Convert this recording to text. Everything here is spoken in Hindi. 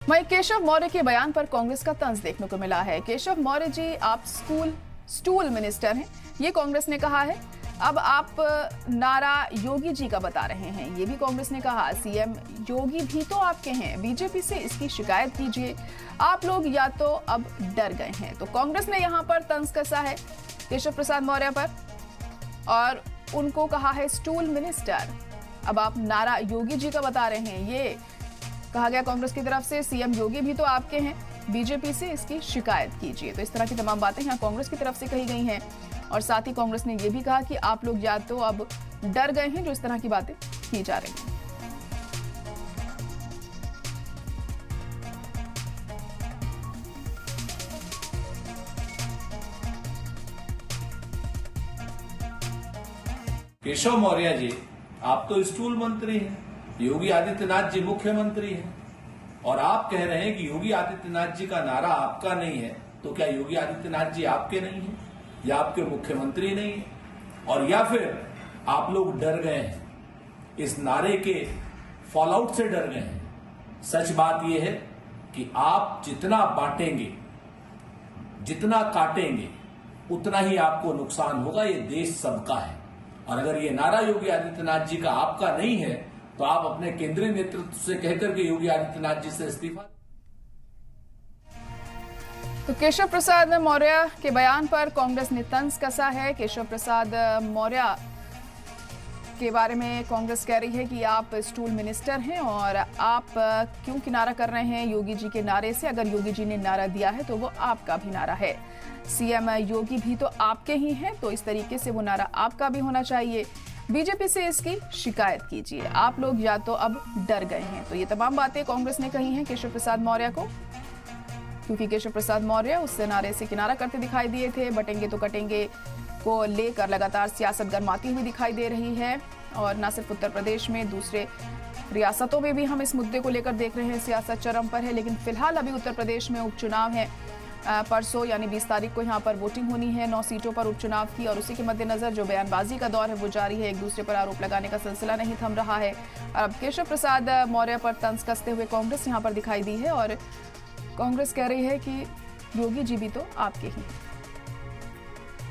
वहीं केशव मौर्य के बयान पर कांग्रेस का तंज देखने को मिला है। केशव मौर्य जी, आप स्टूल मिनिस्टर हैं, ये कांग्रेस ने कहा है। अब आप नारा योगी जी का बता रहे हैं, ये भी कांग्रेस ने कहा। सीएम योगी भी तो आपके हैं, बीजेपी से इसकी शिकायत कीजिए। आप लोग या तो अब डर गए हैं। तो कांग्रेस ने यहां पर तंज कसा है केशव प्रसाद मौर्य पर और उनको कहा है स्टूल मिनिस्टर। अब आप नारा योगी जी का बता रहे हैं, ये कहा गया कांग्रेस की तरफ से। सीएम योगी भी तो आपके हैं, बीजेपी से इसकी शिकायत कीजिए। तो इस तरह की तमाम बातें यहां कांग्रेस की तरफ से कही गई हैं और साथ ही कांग्रेस ने यह भी कहा कि आप लोग या तो अब डर गए हैं जो इस तरह की बातें की जा रही हैं। केशव मौर्य जी, आप तो स्टूल मंत्री हैं, योगी आदित्यनाथ जी मुख्यमंत्री हैं और आप कह रहे हैं कि योगी आदित्यनाथ जी का नारा आपका नहीं है। तो क्या योगी आदित्यनाथ जी आपके नहीं हैं या आपके मुख्यमंत्री नहीं है? और या फिर आप लोग डर गए हैं, इस नारे के फॉलआउट से डर गए हैं? सच बात यह है कि आप जितना बांटेंगे, जितना काटेंगे, उतना ही आपको नुकसान होगा। ये देश सबका है और अगर ये नारा योगी आदित्यनाथ जी का आपका नहीं है तो आप अपने केंद्रीय नेतृत्व से कहकर के योगी आदित्यनाथ जी से इस्तीफा। तो केशव प्रसाद मौर्य के बयान पर कांग्रेस ने तंज कसा है। केशव प्रसाद मौर्य के बारे में कांग्रेस कह रही है कि आप स्टूल मिनिस्टर हैं और आप क्यों किनारा कर रहे हैं योगी जी के नारे से। अगर योगी जी ने नारा दिया है तो वो आपका भी नारा है। सीएम योगी भी तो आपके ही हैं, तो इस तरीके से वो नारा आपका भी होना चाहिए। बीजेपी से इसकी शिकायत कीजिए। आप लोग या तो अब डर गए हैं। तो ये तमाम बातें कांग्रेस ने कही हैं केशव प्रसाद मौर्य को, क्योंकि केशव प्रसाद मौर्य उस नारे से किनारा करते दिखाई दिए थे। बटेंगे तो कटेंगे को लेकर लगातार सियासत गरमाती हुई दिखाई दे रही है और न सिर्फ उत्तर प्रदेश में, दूसरे रियासतों में भी हम इस मुद्दे को लेकर देख रहे हैं सियासत चरम पर है। लेकिन फिलहाल अभी उत्तर प्रदेश में उपचुनाव है। परसों यानी 20 तारीख को यहाँ पर वोटिंग होनी है 9 सीटों पर उपचुनाव की और उसी के मद्देनजर जो बयानबाजी का दौर है वो जारी है। एक दूसरे पर आरोप लगाने का सिलसिला नहीं थम रहा है और अब केशव प्रसाद मौर्य पर तंज कसते हुए कांग्रेस यहाँ पर दिखाई दी है और कांग्रेस कह रही है कि योगी जी भी तो आपके ही।